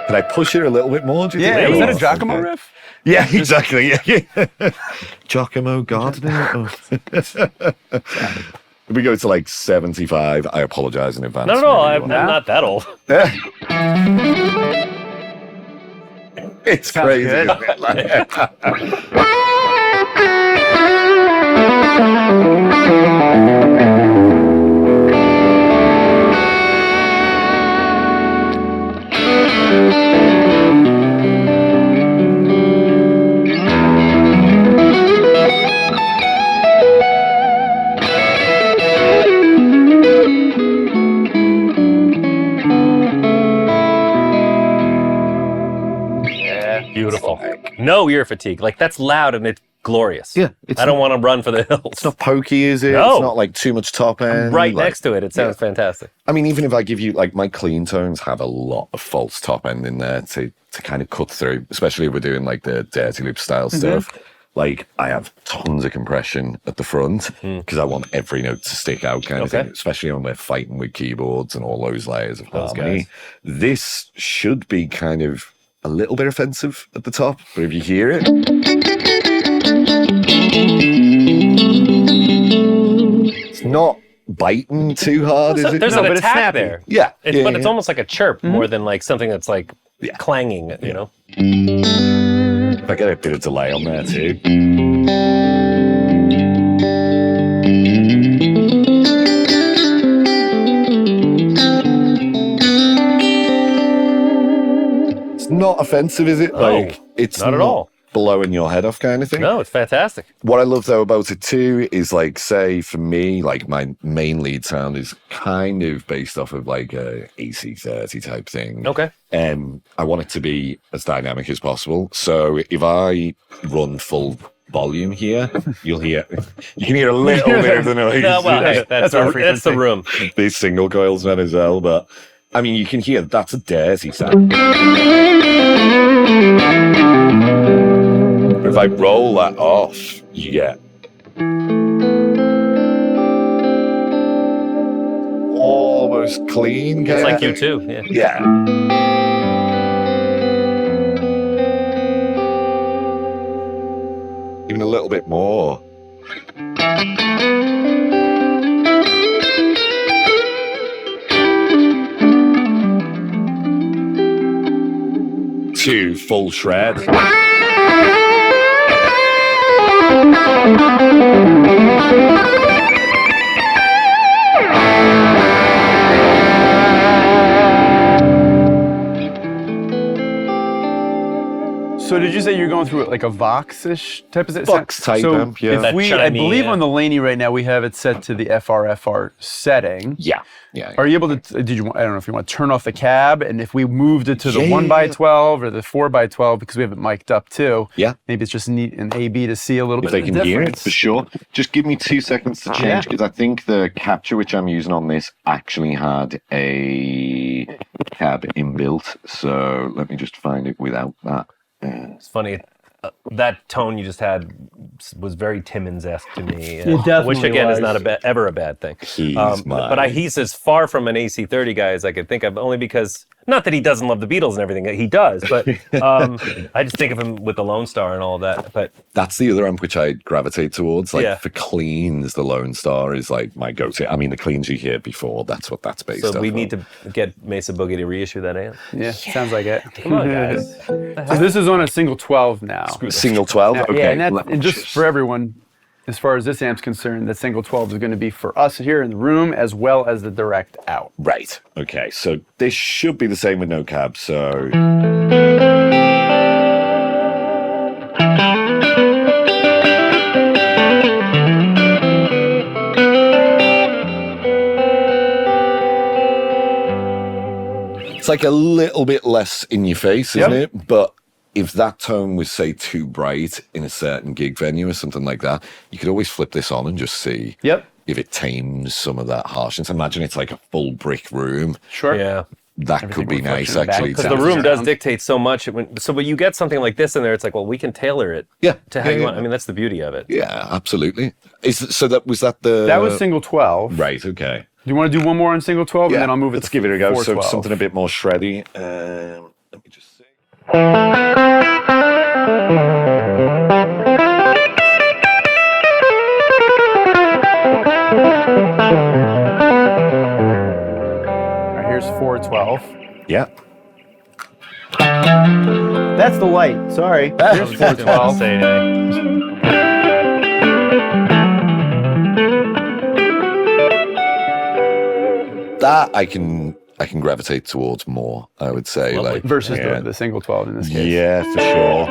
Can I push it a little bit more? Do you think? Is that a Giacomo riff? Yeah, exactly. Yeah. Giacomo Gardiner. If we go to like 75, I apologize in advance. No, I'm not that old. It's crazy. Isn't it? Beautiful. No ear fatigue. Like, that's loud and it's glorious. Yeah, I don't want to run for the hills. It's not pokey, is it? No. It's not like too much top end. Right like, next to it. It sounds fantastic. I mean, even if I give you like my clean tones have a lot of false top end in there to kind of cut through, especially if we're doing like the dirty loop style stuff. Like I have tons of compression at the front because I want every note to stick out kind of thing, especially when we're fighting with keyboards and all those layers of harmony. This should be kind of a little bit offensive at the top, but if you hear it, it's not biting too hard, is it? There's No, an but it's attack snappy. there. Yeah. But it's almost like a chirp more than like something that's like clanging, you know? If I get a bit of delay on there too. It's not offensive, is it? Like it's not at all. Blowing your head off kind of thing. No, it's fantastic. What I love though about it too is like, say for me, like my main lead sound is kind of based off of like a AC30 type thing. Okay. I want it to be as dynamic as possible. So if I run full volume here, you can hear a little bit of the noise. No, well, hey, that's the room. These single coils man as well, but I mean you can hear that's a dirty sound. If I roll that off, you get almost clean. It's like you too. Yeah. Yeah. Even a little bit more. To full shred. So did you say you're going through like a Vox-ish type of Vox type so amp, yeah. If I Chimey, believe on the Laney right now, we have it set to the FR setting. Yeah. Are you able to, I don't know if you want to turn off the cab, and if we moved it to the Yeah. 1x12 or the 4x12, because we have it mic'd up too. Yeah. Maybe it's just neat an A/B to see a little If bit they of can the hear it, difference. for sure. Just give me 2 seconds to change, because I think the capture which I'm using on this actually had a cab inbuilt. So let me just find it without that. It's funny. That tone you just had was very Timmons-esque to me, definitely which again was. is not ever a bad thing. He's But he's as far from an AC30 guy as I could think of, only because Not that he doesn't love the Beatles and everything, he does, but I just think of him with the Lone Star and all of that. But that's the other amp which I gravitate towards. Like Yeah. for cleans, the Lone Star is like my go-to. I mean, the cleans you hear before, that's what that's based so off we of. need to get Mesa Boogie to reissue that amp. Yeah, sounds like it. Come on, guys. So this is on a single 12 now. Single 12? Okay. Yeah, and just for everyone, as far as this amp's concerned, the single 12 is going to be for us here in the room as well as the direct out. Right. Okay. So this should be the same with no cab. So. It's like a little bit less in your face, isn't it? But if that tone was, say, too bright in a certain gig venue or something like that, you could always flip this on and just see if it tames some of that harshness. Imagine it's like a full brick room. Sure. Yeah. That could be nice, actually. Because the room does dictate so much. So when you get something like this in there, it's like, well, we can tailor it to how you want. I mean, that's the beauty of it. Yeah, absolutely. So that was the... That was single 12. Right, okay. Do you want to do one more on single 12 and then I'll move it Let's to give it a go. So 412. something a bit more shreddy. Let me just see. All right, here's 412. Yeah. That's the light. Sorry. Here's 412. Say anything. That I can gravitate towards more, I would say. Lovely. Like Versus the single 12 in this case. Yeah, for sure.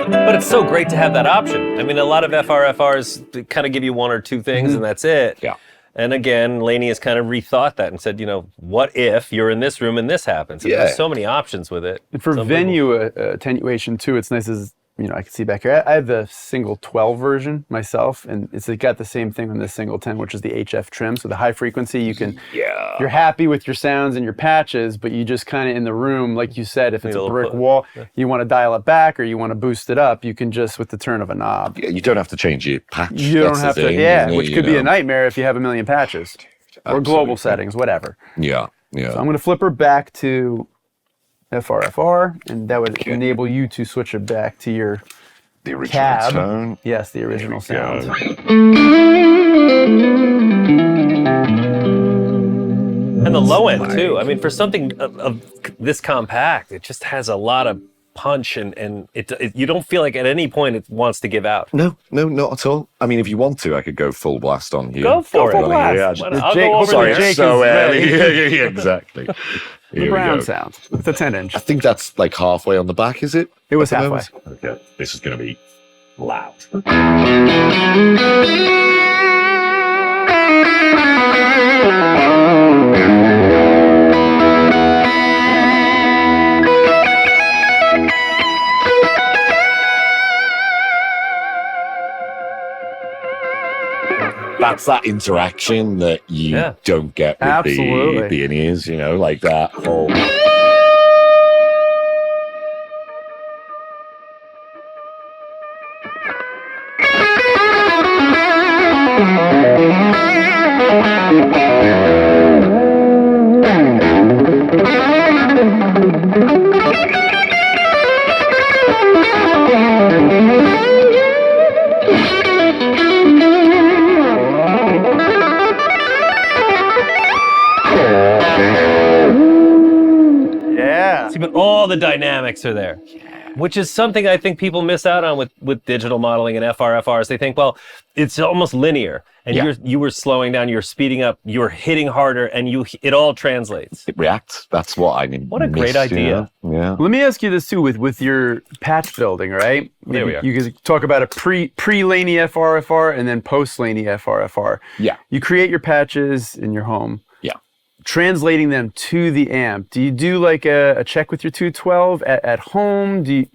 But it's so great to have that option. I mean, a lot of FRFRs kind of give you one or two things and that's it. Yeah. And again, Laney has kind of rethought that and said, what if you're in this room and this happens? And there's so many options with it. And for venue attenuation too, it's nice as, I can see back here. I have the single 12 version myself, and it's got the same thing on this single 10, which is the HF trim. So the high frequency, you're happy with your sounds and your patches, but you just kind of in the room, like you said, if it's a brick wall, you want to dial it back or you want to boost it up, you can just with the turn of a knob. Yeah, you don't have to change your patch. You don't have to, which could be a night. nightmare if you have a million patches or global settings, whatever. Yeah. So I'm going to flip her back to FRFR, and that would enable you to switch it back to your the original cab. tone. Yes, the original sound. And the low end too. I mean, for something of this compact, it just has a lot of punch, and you don't feel like at any point it wants to give out. No, not at all. I mean, if you want to, I could go full blast on here. Go for it. Full blast. Yeah, I'll go over sorry, there. Jake so is early. ready. Yeah, exactly. The Here we brown go. sound with the 10-inch. I think that's like halfway on the back, is it? It was At the halfway. moment? Okay, this is going to be loud. That's that interaction that you don't get with Absolutely. the in-ears, like that whole... Yeah. See, but all the dynamics are there, which is something I think people miss out on with digital modeling and FRFRs. They think, well, it's almost linear, and you were slowing down, you're speeding up, you're hitting harder, and it all translates. It reacts. That's what I mean. What a great idea. Yeah. Let me ask you this too, with your patch building, right? There we are. You can talk about a pre Laney FRFR and then post Laney FRFR. Yeah. You create your patches in your home. Yeah. Translating them to the amp. Do you do like a check with your 212 at home? Do you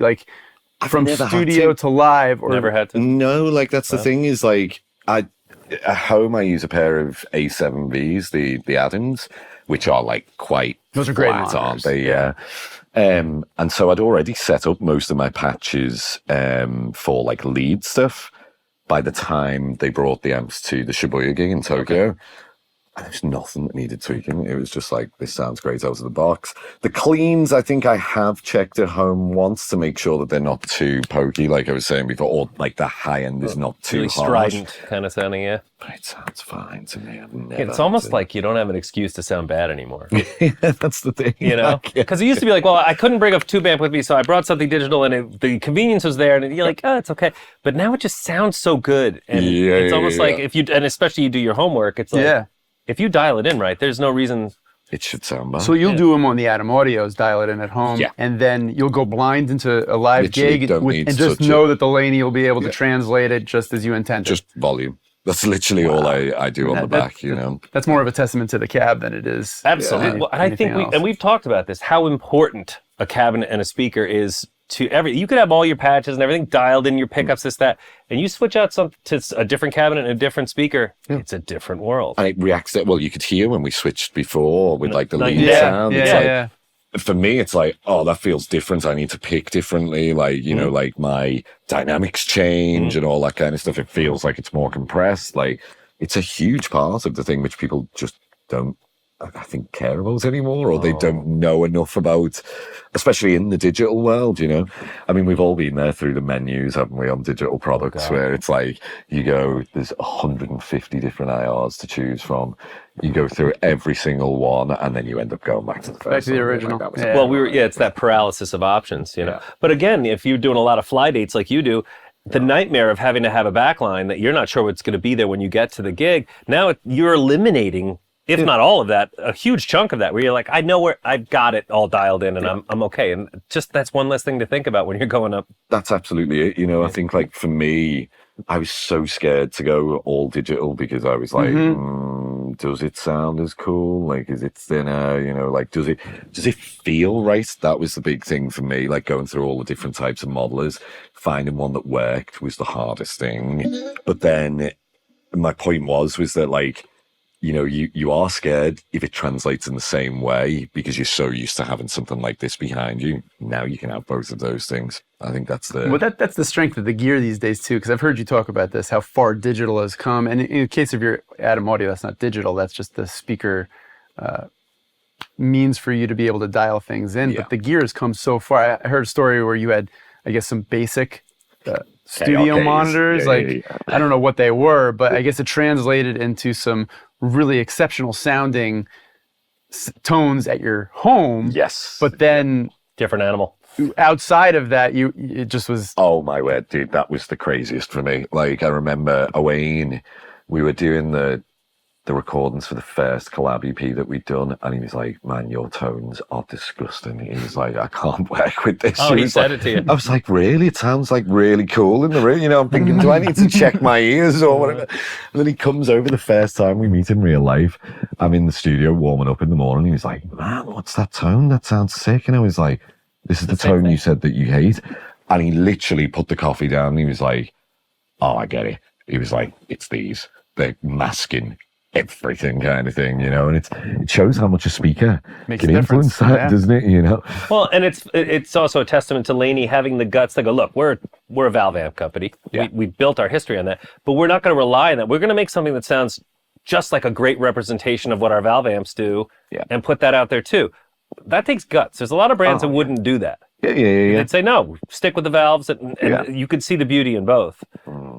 from never had studio to live? Or Never had to. No, that's the thing is at home I use a pair of A7Vs, the add-ins, which are quite Those are great flat, aren't monitors. they? Yeah. And so I'd already set up most of my patches for lead stuff by the time they brought the amps to the Shibuya gig in Tokyo. And there's nothing that needed tweaking. It was just like, this sounds great out of the box. The cleans, I think I have checked at home once to make sure that they're not too pokey, like I was saying before, or like the high end is not too really harsh. strident kind of sounding, yeah. But it sounds fine to me. I've never It's almost like you don't have an excuse to sound bad anymore. yeah, that's the thing. You know? Because it used to be like, well, I couldn't bring a tube amp with me, so I brought something digital, and the convenience was there, and you're like, oh, it's okay. But now it just sounds so good. And it's almost like if you, and especially you do your homework, it's like, if you dial it in right, there's no reason it should sound bad. So you'll do them on the Atom Audios, dial it in at home, and then you'll go blind into a live Literally gig and just know that the Laney will be able to translate it just as you intended. Just volume. That's literally all I do on the back, you know. That's more of a testament to the cab than it is. Absolutely. Well, and I think we've talked about this, how important a cabinet and a speaker is to you could have all your patches and everything dialed in, your pickups, this, that, and you switch out to a different cabinet and a different speaker, it's a different world. And it reacts well, you could hear when we switched before with like the lead sound. For me, it's like, oh, that feels different. I need to pick differently. Like, you know, like my dynamics change and all that kind of stuff. It feels like it's more compressed. Like, it's a huge part of the thing which people just don't, I think, care about anymore, or they don't know enough about, especially in the digital world, you know. I mean, we've all been there through the menus, haven't we, on digital products, where it's like, you go, there's 150 different IRs to choose from. You go through every single one, and then you end up going back to the first. Back to the original. Like Well, it's that paralysis of options, you know. But again, if you're doing a lot of fly dates like you do, the nightmare of having to have a backline that you're not sure what's going to be there when you get to the gig, now you're eliminating, if not all of that, a huge chunk of that, where you're like, I know where I've got it all dialed in, and I'm okay. And just that's one less thing to think about when you're going up. That's absolutely it. You know, I think like for me, I was so scared to go all digital because I was like, does it sound as cool? Like, is it thinner? You know, like, does it feel right? That was the big thing for me, like going through all the different types of modelers, finding one that worked was the hardest thing. But then my point was that like, you know, you are scared if it translates in the same way because you're so used to having something like this behind you. Now you can have both of those things. I think that's the... Well, that's the strength of the gear these days, too, because I've heard you talk about this, how far digital has come. And in the case of your Atom Audio, that's not digital. That's just the speaker means for you to be able to dial things in. But the gear has come so far. I heard a story where you had, I guess, some basic... studio monitors, I don't know what they were, but I guess it translated into some really exceptional sounding tones at your home. Yes. But then different animal. Outside of that, it just was. Oh my word, dude, that was the craziest for me. Like I remember Owain, we were doing the recordings for the first collab EP that we'd done, and he was like, man, your tones are disgusting. He was like, I can't work with this. Oh, he said it to you. I was like, really? It sounds like really cool in the room. You know, I'm thinking, do I need to check my ears or whatever? And then he comes over the first time we meet in real life. I'm in the studio warming up in the morning. He was like, man, what's that tone? That sounds sick. And I was like, this is the tone you said that you hate. And he literally put the coffee down and he was like, oh, I get it. He was like, it's these. They're masking everything kind of thing, you know, and it shows how much a speaker can influence that, doesn't it, you know? Well, and it's also a testament to Laney having the guts to go, look, we're a valve amp company. We built our history on that, but we're not going to rely on that. We're going to make something that sounds just like a great representation of what our valve amps do and put that out there too. That takes guts. There's a lot of brands that wouldn't do that. Yeah. They'd say, no, stick with the valves. And you could see the beauty in both.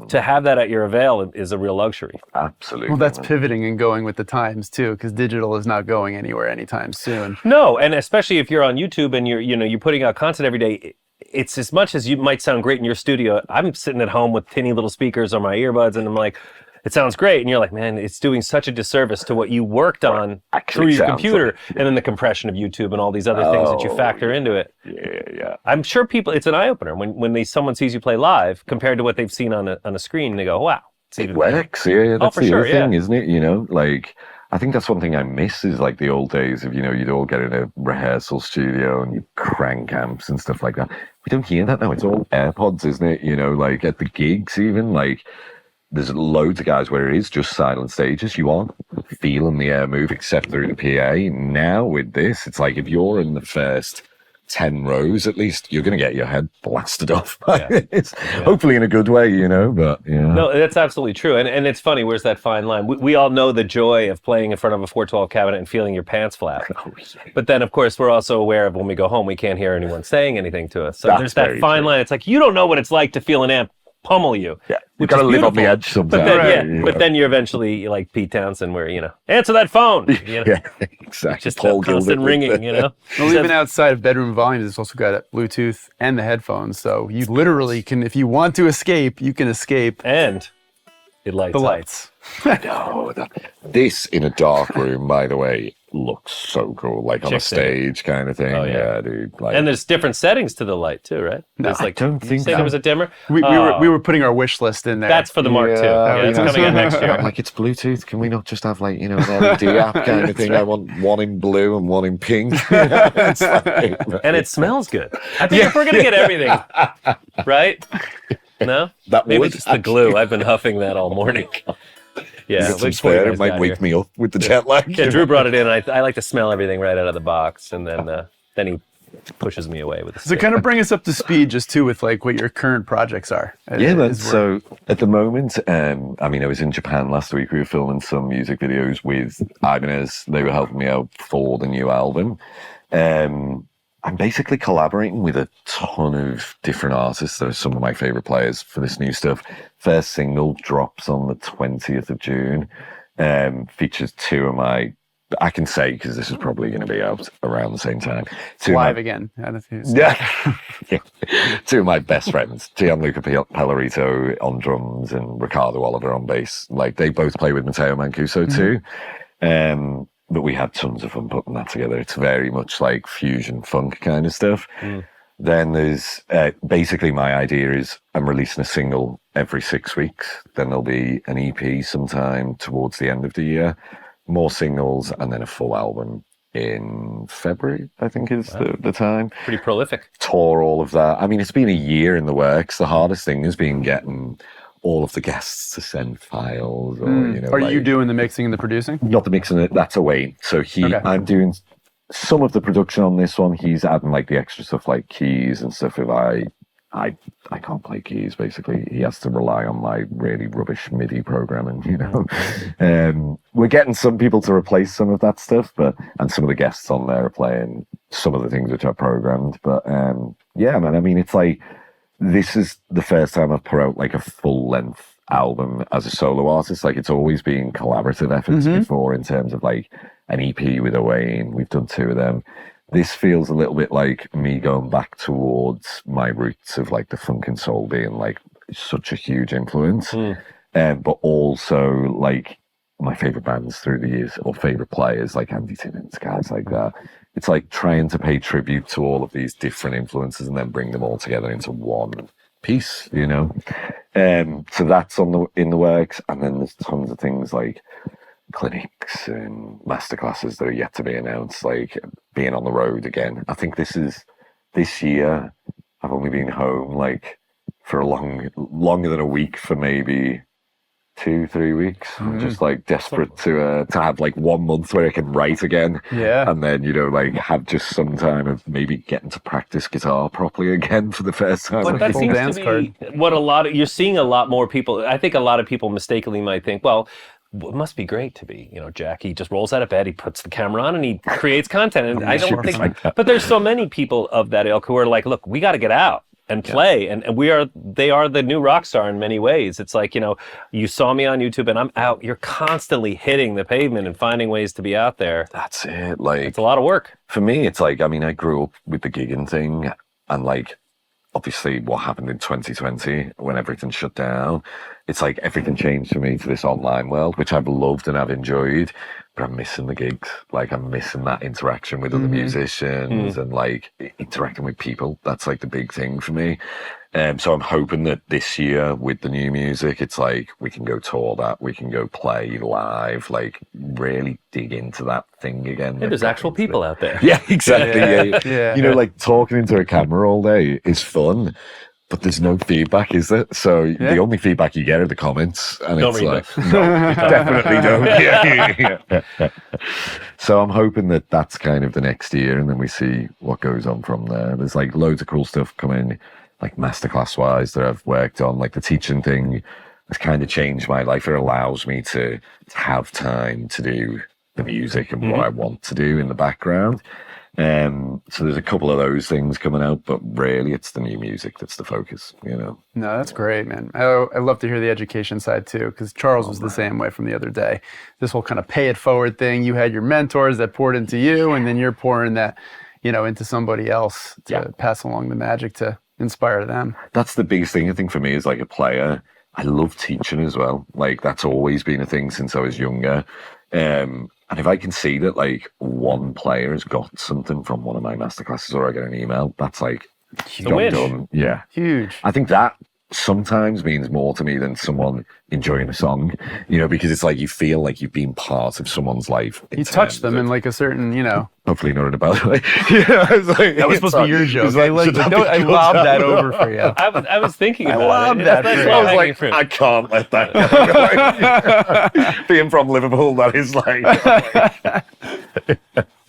To have that at your avail is a real luxury. Absolutely. Well, that's pivoting and going with the times, too, because digital is not going anywhere anytime soon. No, and especially if you're on YouTube and you're putting out content every day, it's as much as you might sound great in your studio. I'm sitting at home with tinny little speakers on my earbuds, and I'm like, it sounds great. And you're like, man, it's doing such a disservice to what you worked on through your computer, and then the compression of YouTube and all these other things that you factor into it. Yeah. I'm sure people, it's an eye-opener when someone sees you play live compared to what they've seen on a screen. They go, wow. It works. Yeah, that's the other thing, isn't it? You know, like, I think that's one thing I miss is like the old days of, you'd all get in a rehearsal studio and you crank amps and stuff like that. We don't hear that now. It's all AirPods, isn't it? You know, like at the gigs even, like, there's loads of guys where it is just silent stages. You aren't feeling the air move except through the PA. Now with this, it's like if you're in the first 10 rows at least, you're going to get your head blasted off. It's hopefully in a good way, you know, but yeah. No, that's absolutely true. And it's funny, where's that fine line? We all know the joy of playing in front of a 412 cabinet and feeling your pants flap. But then, of course, we're also aware of when we go home, we can't hear anyone saying anything to us. So there's that fine line. It's like, you don't know what it's like to feel an amp pummel you. Yeah, you've got to live on the edge sometimes. But then you're eventually like Pete Townsend, where, you know, answer that phone. You know? Yeah, exactly. Just Paul constant ringing, you know? Well, even outside of bedroom volumes, it's also got Bluetooth and the headphones. So you literally can, if you want to escape, you can escape. And it lights the up. lights. No, this in a dark room, by the way, looks so cool, like on a stage kind of thing. Oh, yeah. Dude. Like, And there's different settings to the light too, right? No, There's, like, I don't did you think say there was a dimmer. We were putting our wish list in there. That's for the Mark II. Yeah, it's coming out next year. I'm like, it's Bluetooth. Can we not just have like, you know, an LED app kind of thing? I want one in blue and one in pink. It's like, And it smells good. I think if we're gonna get everything, right? No, maybe it's just the glue. I've been huffing that all morning. Yeah, some spare. It might wake me up with the jet lag. Yeah, Drew brought it in. I like to smell everything right out of the box, and then he pushes me away with the So kind of bring us up to speed just too with like what your current projects are. Yeah, man. So at the moment, I mean, I was in Japan last week. We were filming some music videos with Ibanez. They were helping me out for the new album. I'm basically collaborating with a ton of different artists. They're some of my favorite players for this new stuff. First single drops on the 20th of June. Features two of my, I can say because this is probably going to be out around the same time. Live again. Yeah. Two of my best friends, Gianluca Pellerito on drums and Ricardo Oliver on bass. Like, they both play with Matteo Mancuso too. But we had tons of fun putting that together. It's very much like fusion funk kind of stuff. Then there's basically my idea is I'm releasing a single every 6 weeks. Then there'll be an EP sometime towards the end of the year, more singles, and then a full album in February, I think is the time. Pretty prolific. Tour all of that. I mean, it's been a year in the works. The hardest thing has been getting all of the guests to send files, or you know. Are you doing the mixing and the producing? Not the mixing, that's away. So I'm doing some of the production on this one. He's adding like the extra stuff like keys and stuff. If I can't play keys, basically. He has to rely on my really rubbish MIDI programming, you know. We're getting some people to replace some of that stuff, and some of the guests on there are playing some of the things which are programmed. But yeah, man, I mean, it's like, this is the first time I've put out like a full-length album as a solo artist. Like, it's always been collaborative efforts before in terms of like an EP with Owain. We've done two of them. This feels a little bit like me going back towards my roots of like the funk and soul being like such a huge influence. But also like my favorite bands through the years, or favorite players like Andy Timmins, guys like that. It's like trying to pay tribute to all of these different influences and then bring them all together into one piece, you know? So that's in the works. And then there's tons of things like clinics and masterclasses that are yet to be announced, like being on the road again. I think this year, I've only been home like for longer than a week for maybe 2-3 weeks. I'm just like desperate to have like 1 month where I can write again. Yeah. And then, you know, like have just some time of maybe getting to practice guitar properly again for the first time. But that seems dance to be what you're seeing a lot more people. I think a lot of people mistakenly might think, well, it must be great to be, you know, Jack. He just rolls out of bed, he puts the camera on, and he creates content. And I don't think, but there's so many people of that ilk who are like, look, we got to get out and play, and they are the new rock star in many ways. It's like, you know, you saw me on YouTube and I'm out. You're constantly hitting the pavement and finding ways to be out there. That's it. Like, it's a lot of work. For me, it's like, I mean, I grew up with the gigging thing, and like, obviously what happened in 2020 when everything shut down, it's like everything changed for me to this online world, which I've loved and I've enjoyed, but I'm missing the gigs. Like, I'm missing that interaction with other musicians and like interacting with people. That's like the big thing for me. So I'm hoping that this year with the new music, it's like we can go tour that, we can go play live, like really dig into that thing again. There's actual people out there. Yeah, exactly. Yeah. You know, like talking into a camera all day is fun, But there's no feedback, is there? So the only feedback you get are the comments, and Don't it's read like, them. no, definitely don't. Yeah. So I'm hoping that that's kind of the next year, and then we see what goes on from there. There's like loads of cool stuff coming, like masterclass wise, that I've worked on. Like the teaching thing has kind of changed my life. It allows me to have time to do the music and what I want to do in the background. So there's a couple of those things coming out, but really it's the new music that's the focus, you know. No, that's great, man. I love to hear the education side too, because Charles was the same way from the other day. This whole kind of pay it forward thing. You had your mentors that poured into you, and then you're pouring that, you know, into somebody else to pass along the magic to inspire them. That's the biggest thing I think for me as like a player. I love teaching as well. Like that's always been a thing since I was younger. And if I can see that like one player has got something from one of my masterclasses, or I get an email, that's like win. done. Yeah. Huge. I think that sometimes means more to me than someone enjoying a song, you know, because it's like you feel like you've been part of someone's life. You touched them in like a certain, you know. Hopefully not in a bad way. Yeah, I was like, That was supposed to be your joke. Like, I lobbed that over for you. I was thinking about love it. that That's for you. I was low-hanging like, fruit. I can't let that go. Being from Liverpool, that is like.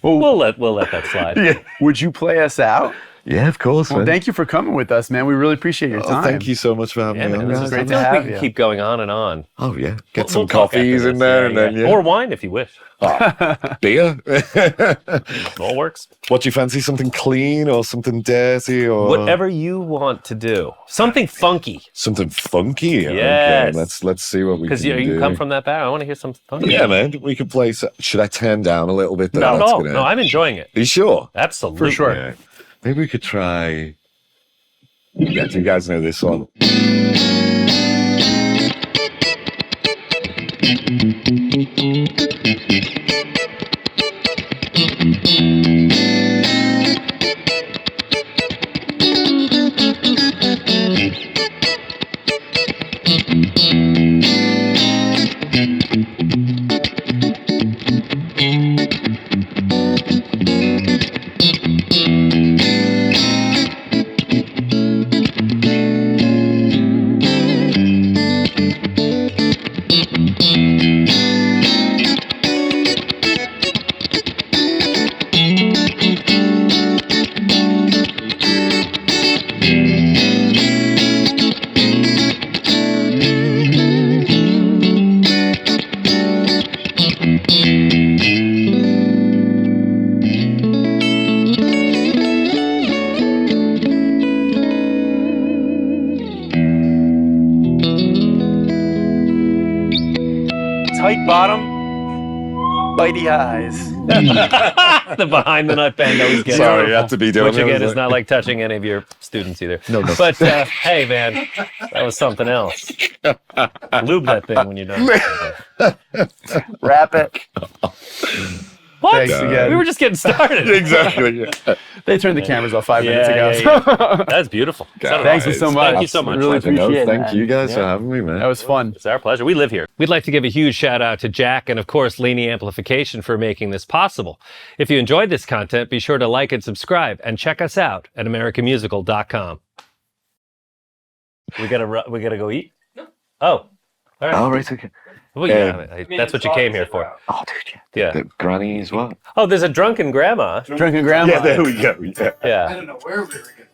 We'll let that slide. Yeah. Would you play us out? Yeah, of course. Well, man. thank you for coming with us, man. We really appreciate your time. Thank you so much for having Yeah, me man, on. this guys. is great I to feel like have we you. can keep going on and on. Oh yeah, get We'll some talk after coffees this, in there, and then or wine if you wish. beer. All works. What do you fancy? Something clean or something dirty or Whatever you want to do. Something funky. something funky? Yes. Okay, let's see what we can Because do. you come from that background. I want to hear something funky. Yeah, man. We could play. Should I turn down a little bit? Though? Not at That's all. gonna- No, I'm enjoying it. Are you sure? Absolutely. For sure. Yeah. Maybe we could try. Yeah, do you guys know this one? Tight bottom, bitey eyes. The behind the nut band always gets Sorry, me. you have to be doing Which it. again is not like touching any of your students either. No. But hey, man, that was something else. Lube that thing when you're done. Wrap it. What? Thanks again. We were just getting started. Exactly. Yeah. They turned the cameras off 5 minutes ago. Yeah. That's beautiful. Thank you so much. Thank you so much. Really appreciate it. Thank man. you guys for having me, man. That was fun. It's our pleasure. We live here. We'd like to give a huge shout out to Jack and, of course, Laney Amplification for making this possible. If you enjoyed this content, be sure to like and subscribe and check us out at AmericanMusical.com. We gotta go eat? No. Oh. All right. Oh, right, okay. Well, yeah, that's what you came here for. Oh, dude, Yeah. The granny as well. Oh, there's a drunken grandma. Drunken grandma. Yeah, there we go. Yeah. Yeah. I don't know where we were going.